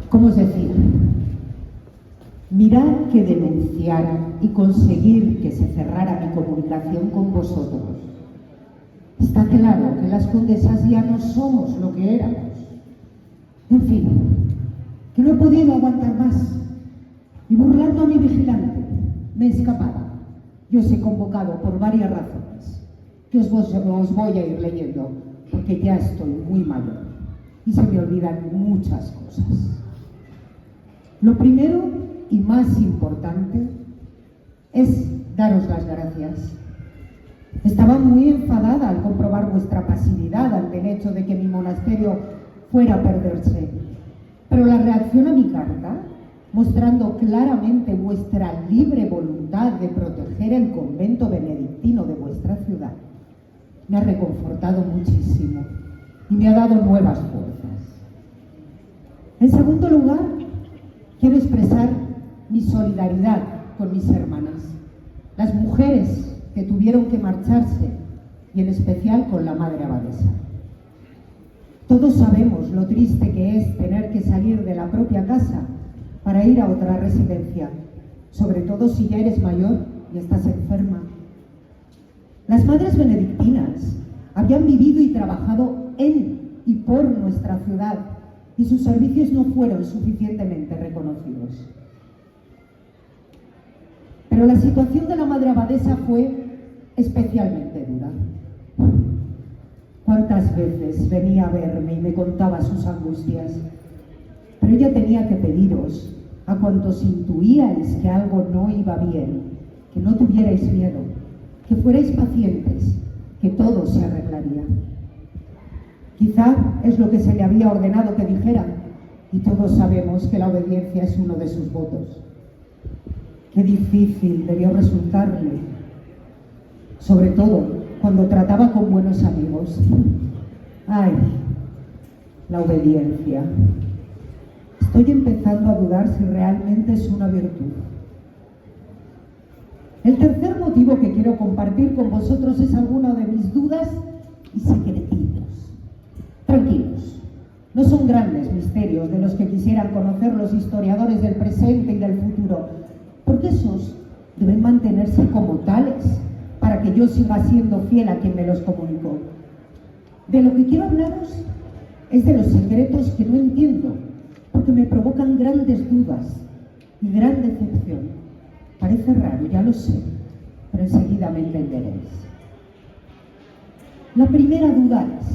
Como os decía, mirad que denunciar y conseguir que se cerrara mi comunicación con vosotros. Está claro que las condesas ya no somos lo que éramos. En fin, que no he podido aguantar más. Y burlando a mi vigilante, me he escapado. Yo os he convocado por varias razones, que os voy a ir leyendo, porque ya estoy muy mayor y se me olvidan muchas cosas. Lo primero y más importante es daros las gracias. Estaba muy enfadada al comprobar vuestra pasividad ante el hecho de que mi monasterio fuera a perderse, pero la reacción a mi carta, mostrando claramente vuestra libre voluntad de proteger el convento benedictino de vuestra ciudad, me ha reconfortado muchísimo y me ha dado nuevas fuerzas. En segundo lugar, quiero expresar mi solidaridad con mis hermanas, las mujeres que tuvieron que marcharse, y en especial con la madre abadesa. Todos sabemos lo triste que es tener que salir de la propia casa para ir a otra residencia, sobre todo si ya eres mayor y estás enferma. Las madres benedictinas habían vivido y trabajado en y por nuestra ciudad, y sus servicios no fueron suficientemente reconocidos. Pero la situación de la madre abadesa fue especialmente dura. ¿Cuántas veces venía a verme y me contaba sus angustias? Pero ella tenía que pediros, a cuantos intuíais que algo no iba bien, que no tuvierais miedo, que fuerais pacientes, que todo se arreglaría. Quizá es lo que se le había ordenado que dijera, y todos sabemos que la obediencia es uno de sus votos. Qué difícil debió resultarle, sobre todo cuando trataba con buenos amigos. ¡Ay! La obediencia. Estoy empezando a dudar si realmente es una virtud. El tercer motivo que quiero compartir con vosotros es alguna de mis dudas y secretitos. Tranquilos, no son grandes misterios de los que quisieran conocer los historiadores del presente y del futuro, porque esos deben mantenerse como tales para que yo siga siendo fiel a quien me los comunicó. De lo que quiero hablaros es de los secretos que no entiendo, porque me provocan grandes dudas y gran decepción. Parece raro, ya lo sé, pero enseguida me entenderéis. La primera duda es: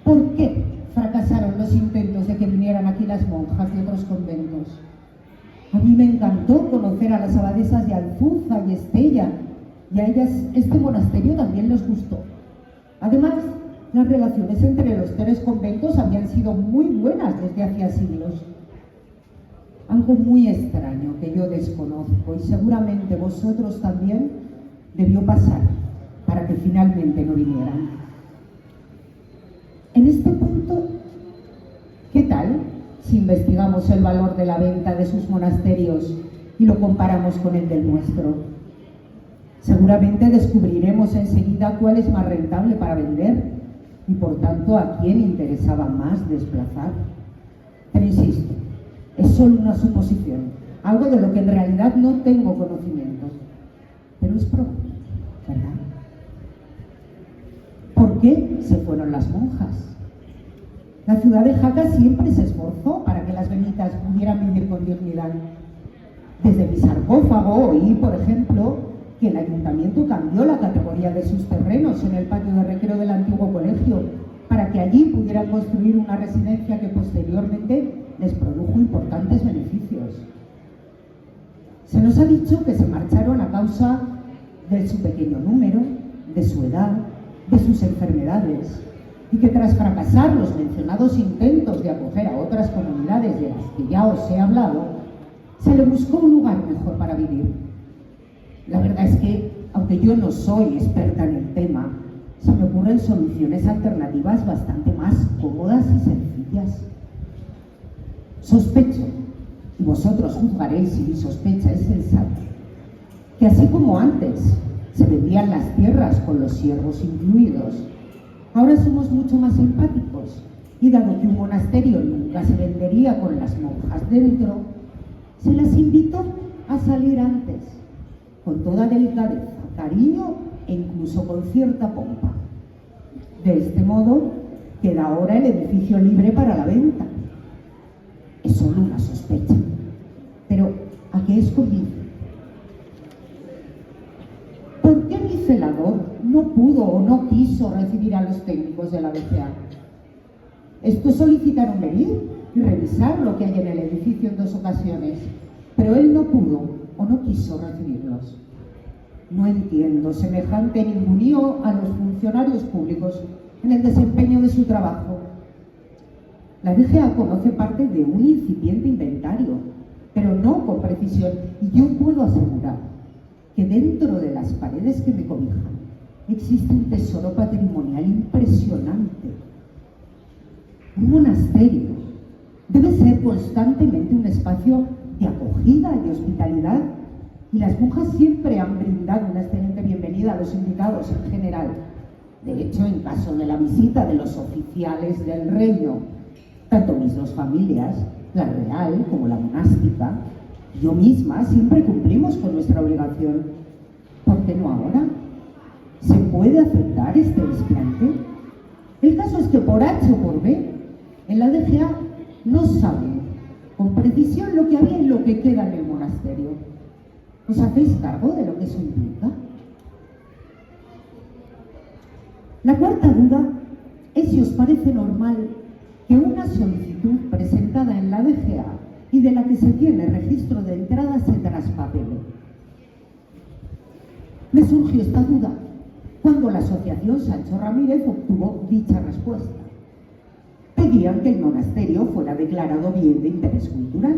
¿por qué fracasaron los intentos de que vinieran aquí las monjas de otros conventos? A mí me encantó conocer a las abadesas de Alfuza y Estella, y a ellas este monasterio también les gustó. Además, las relaciones entre los tres conventos habían sido muy buenas desde hacía siglos. Algo muy extraño que yo desconozco y seguramente vosotros también debió pasar para que finalmente no vinieran. En este punto, ¿qué tal si investigamos el valor de la venta de sus monasterios y lo comparamos con el del nuestro? Seguramente descubriremos enseguida cuál es más rentable para vender y por tanto a quién interesaba más desplazar. Pero insisto, es solo una suposición, algo de lo que en realidad no tengo conocimientos, pero es probable, ¿verdad? ¿Por qué se fueron las monjas? La ciudad de Jaca siempre se esforzó para que las benitas pudieran vivir con dignidad. Desde mi sarcófago oí, por ejemplo, que el ayuntamiento cambió la categoría de sus terrenos en el patio de recreo del antiguo colegio para que allí pudieran construir una residencia que posteriormente les produjo importantes beneficios. Se nos ha dicho que se marcharon a causa de su pequeño número, de su edad, de sus enfermedades, y que tras fracasar los mencionados intentos de acoger a otras comunidades de las que ya os he hablado, se le buscó un lugar mejor para vivir. La verdad es que, aunque yo no soy experta en el tema, se me ocurren soluciones alternativas bastante más cómodas y sencillas. Sospecho, y vosotros juzgaréis si mi sospecha es sensata, que así como antes se vendían las tierras con los siervos incluidos, ahora somos mucho más empáticos y dado que un monasterio nunca pública se vendería con las monjas dentro, se las invitó a salir antes, con toda delicadeza, cariño e incluso con cierta pompa. De este modo, queda ahora el edificio libre para la venta. Es solo una sospecha, pero ¿a qué es convincente? ¿Por qué mi celador no pudo o no quiso recibir a los técnicos de la BCA? Estos solicitaron venir y revisar lo que hay en el edificio en 2 ocasiones, pero él no pudo o no quiso recibirlos. No entiendo semejante ninguneo a los funcionarios públicos en el desempeño de su trabajo. La DGA conoce parte de un incipiente inventario, pero no con precisión, y yo puedo asegurar que dentro de las paredes que me cobijan existe un tesoro patrimonial impresionante. Un monasterio debe ser constantemente un espacio de acogida y hospitalidad, y las monjas siempre han brindado una excelente bienvenida a los invitados en general. De hecho, en caso de la visita de los oficiales del reino, tanto mis 2 familias, la real como la monástica, yo misma, siempre cumplimos con nuestra obligación. ¿Por qué no ahora? ¿Se puede aceptar este desplante? El caso es que por H o por B, en la DGA no saben con precisión lo que había y lo que queda en el monasterio. ¿Os hacéis cargo de lo que eso implica? La cuarta duda es si os parece normal que una solicitud presentada en la DGA y de la que se tiene registro de entrada se traspapele. Me surgió esta duda cuando la Asociación Sancho Ramírez obtuvo dicha respuesta. Pedían que el monasterio fuera declarado bien de interés cultural,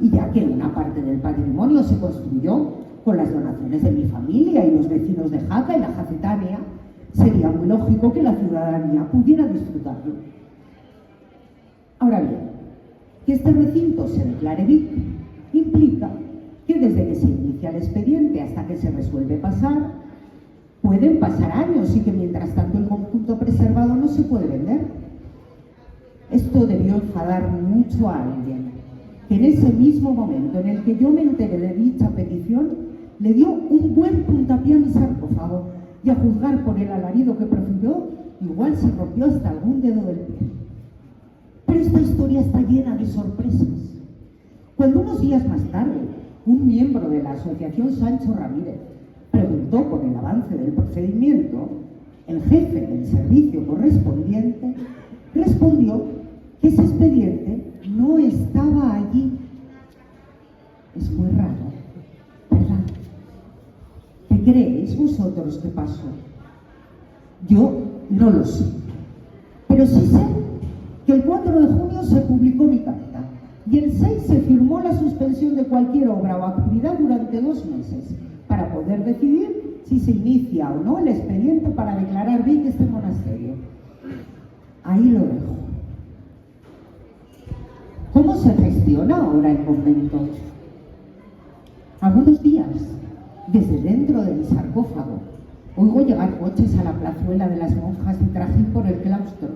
y ya que una parte del patrimonio se construyó con las donaciones de mi familia y los vecinos de Jaca y la Jacetania, sería muy lógico que la ciudadanía pudiera disfrutarlo. Ahora bien, que este recinto se declare BIC implica que desde que se inicia el expediente hasta que se resuelve pasar, pueden pasar años y que mientras tanto el conjunto preservado no se puede vender. Esto debió enfadar mucho a alguien, que en ese mismo momento en el que yo me enteré de dicha petición, le dio un buen puntapié a mi sarcófago, y a juzgar por el alarido que profirió, igual se rompió hasta algún dedo del pie. Pero esta historia está llena de sorpresas. Cuando unos días más tarde, un miembro de la Asociación Sancho Ramírez preguntó por el avance del procedimiento, el jefe del servicio correspondiente respondió que ese expediente no estaba allí. Es muy raro, ¿verdad? ¿Qué creéis vosotros que pasó? Yo no lo sé, pero sí sé que el 4 de junio se publicó mi carta y el 6 se firmó la suspensión de cualquier obra o actividad durante 2 meses para poder decidir si se inicia o no el expediente para declarar BIC este monasterio. Ahí lo dejo. ¿Cómo se gestiona ahora el convento? Algunos días, desde dentro de mi sarcófago, oigo llegar coches a la plazuela de las monjas y trajín por el claustro.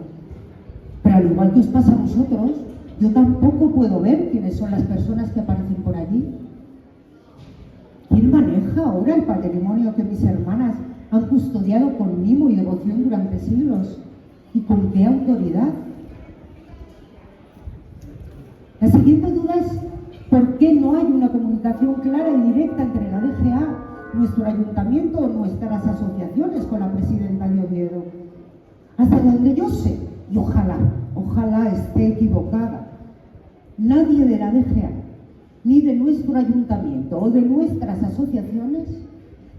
Pero al igual que os pasa a vosotros, yo tampoco puedo ver quiénes son las personas que aparecen por allí. ¿Quién maneja ahora el patrimonio que mis hermanas han custodiado con mimo y devoción durante siglos? ¿Y con qué autoridad? La siguiente duda es ¿por qué no hay una comunicación clara y directa entre la DGA, nuestro ayuntamiento o nuestras asociaciones con la presidenta de Oviedo? Hasta donde yo sé, y ojalá esté equivocada, nadie de la DGA, ni de nuestro ayuntamiento o de nuestras asociaciones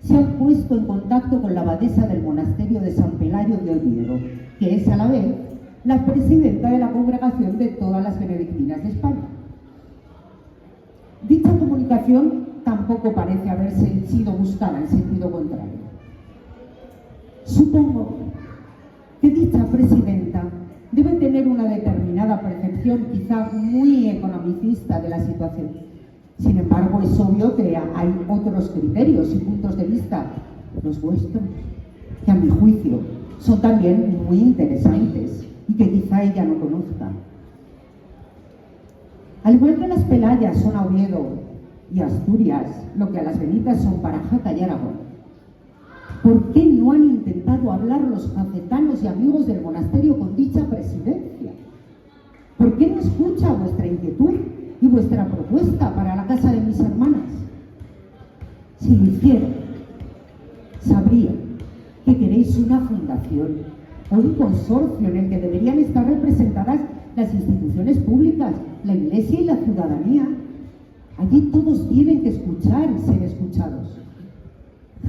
se han puesto en contacto con la abadesa del monasterio de San Pelayo de Oviedo, que es a la vez la presidenta de la congregación de todas las benedictinas de España. Dicha comunicación tampoco parece haberse sido buscada en sentido contrario. Supongo que dicha presidenta debe tener una determinada percepción, quizá muy economicista, de la situación. Sin embargo, es obvio que hay otros criterios y puntos de vista, los vuestros, que a mi juicio son también muy interesantes y que quizá ella no conozca. Al igual que las Pelayas son a Oviedo y Asturias lo que a las Benitas son para Jaca y Aragón, ¿por qué no han intentado hablar los jacetanos y amigos del monasterio con dicha presidencia? ¿Por qué no escucha vuestra inquietud y vuestra propuesta para la casa de mis hermanas? Si lo hicieran, sabrían que queréis una fundación o un consorcio en el que deberían estar representadas las instituciones públicas, la Iglesia y la ciudadanía. Allí todos tienen que escuchar y ser escuchados.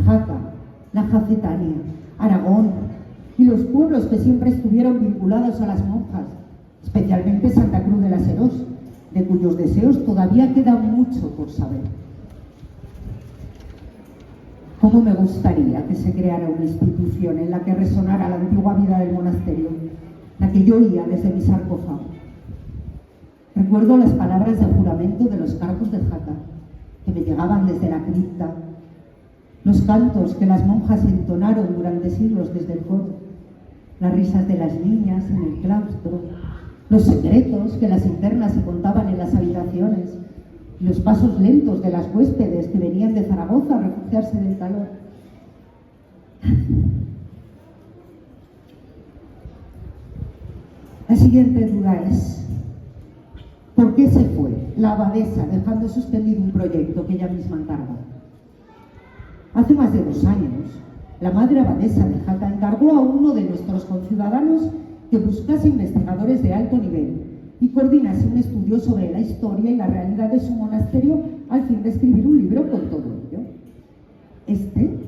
Jaca, la Jacetania, Aragón y los pueblos que siempre estuvieron vinculados a las monjas, especialmente Santa Cruz de la Serós, de cuyos deseos todavía queda mucho por saber. ¿Cómo me gustaría que se creara una institución en la que resonara la antigua vida del monasterio, la que yo oía desde mi sarcófago? Recuerdo las palabras de juramento de los cargos de Jaca, que me llegaban desde la cripta, los cantos que las monjas entonaron durante siglos desde el coro, las risas de las niñas en el claustro, los secretos que las internas se contaban en las habitaciones, y los pasos lentos de las huéspedes que venían de Zaragoza a refugiarse del calor. La siguiente duda es: ¿por qué se fue la abadesa dejando suspendido un proyecto que ella misma encargó? Hace más de 2 años, la madre abadesa de Jaca encargó a uno de nuestros conciudadanos que buscase investigadores de alto nivel y coordinase un estudio sobre la historia y la realidad de su monasterio al fin de escribir un libro con todo ello. Este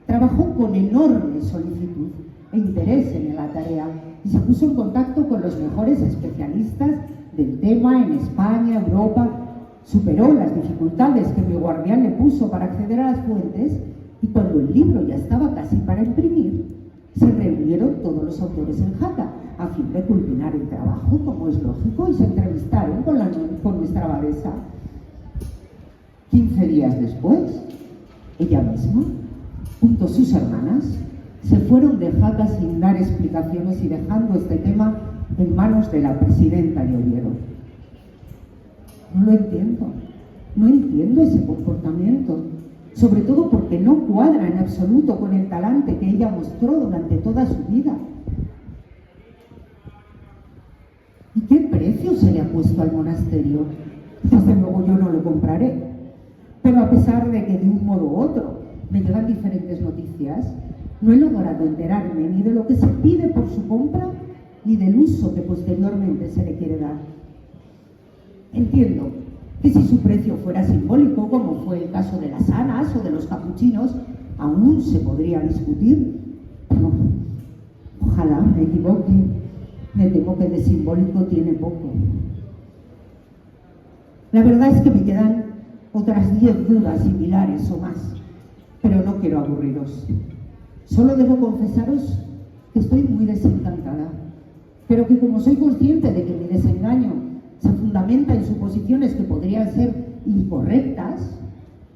trabajó con enorme solicitud e interés en la tarea y se puso en contacto con los mejores especialistas del tema en España, Europa, superó las dificultades que mi guardián le puso para acceder a las fuentes y cuando el libro ya estaba casi para imprimir, se reunieron todos los autores en Jaca a fin de culminar el trabajo, como es lógico, y se entrevistaron con nuestra abadesa. 15 días después, ella misma, junto a sus hermanas, se fueron de Jaca sin dar explicaciones y dejando este tema en manos de la presidenta de Oviedo. No lo entiendo, no entiendo ese comportamiento, sobre todo porque no cuadra en absoluto con el talante que ella mostró durante toda su vida. ¿Y qué precio se le ha puesto al monasterio? Desde luego yo no lo compraré, pero a pesar de que de un modo u otro me llegan diferentes noticias, no he logrado enterarme ni de lo que se pide por su compra ni del uso que posteriormente se le quiere dar. Entiendo que si su precio fuera simbólico, como fue el caso de las Anas o de los capuchinos, aún se podría discutir, pero ojalá me equivoque. Me temo que de simbólico tiene poco. La verdad es que me quedan otras 10 dudas similares o más, pero no quiero aburriros. Solo debo confesaros que estoy muy desencantada, pero que como soy consciente de que mi desengaño se fundamenta en suposiciones que podrían ser incorrectas,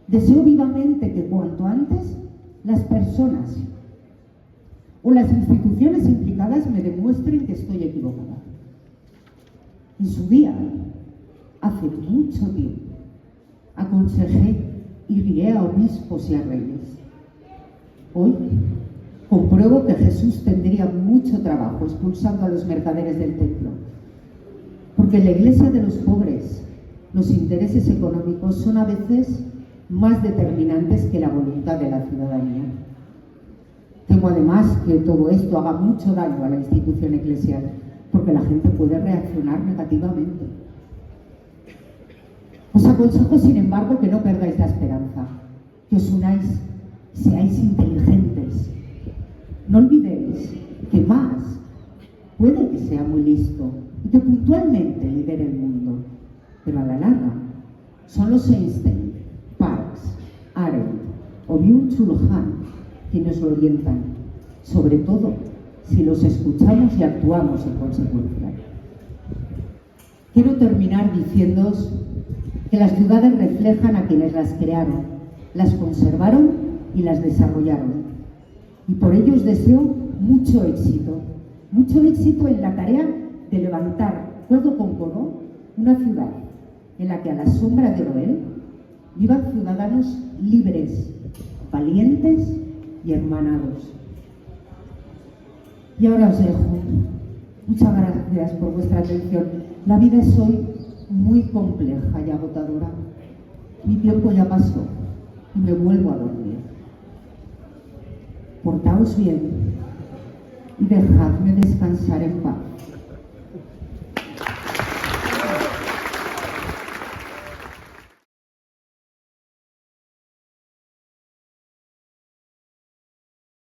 deseo vivamente que cuanto antes las personas o las instituciones implicadas me demuestren que estoy equivocada. En su día, hace mucho tiempo, aconsejé y guié a obispos y a reyes. Hoy compruebo que Jesús tendría mucho trabajo expulsando a los mercaderes del templo, porque en la iglesia de los pobres los intereses económicos son a veces más determinantes que la voluntad de la ciudadanía. Temo además que todo esto haga mucho daño a la institución eclesial, porque la gente puede reaccionar negativamente. Os aconsejo, sin embargo, que no perdáis la esperanza, que os unáis, seáis inteligentes. No olvidéis que Mas puede que sea muy listo y que puntualmente lidere el mundo, pero a la larga son los Einstein, Parks, Arendt o Byung-Chul Han quienes lo orientan, sobre todo si los escuchamos y actuamos en consecuencia. Quiero terminar diciéndoos que las ciudades reflejan a quienes las crearon, las conservaron y las desarrollaron. Y por ello os deseo mucho éxito en la tarea de levantar codo con codo una ciudad en la que a la sombra de Orwell vivan ciudadanos libres, valientes y hermanados. Y ahora os dejo. Muchas gracias por vuestra atención. La vida es hoy muy compleja y agotadora. Mi tiempo ya pasó y me vuelvo a dormir. Portaos bien y dejadme descansar en paz.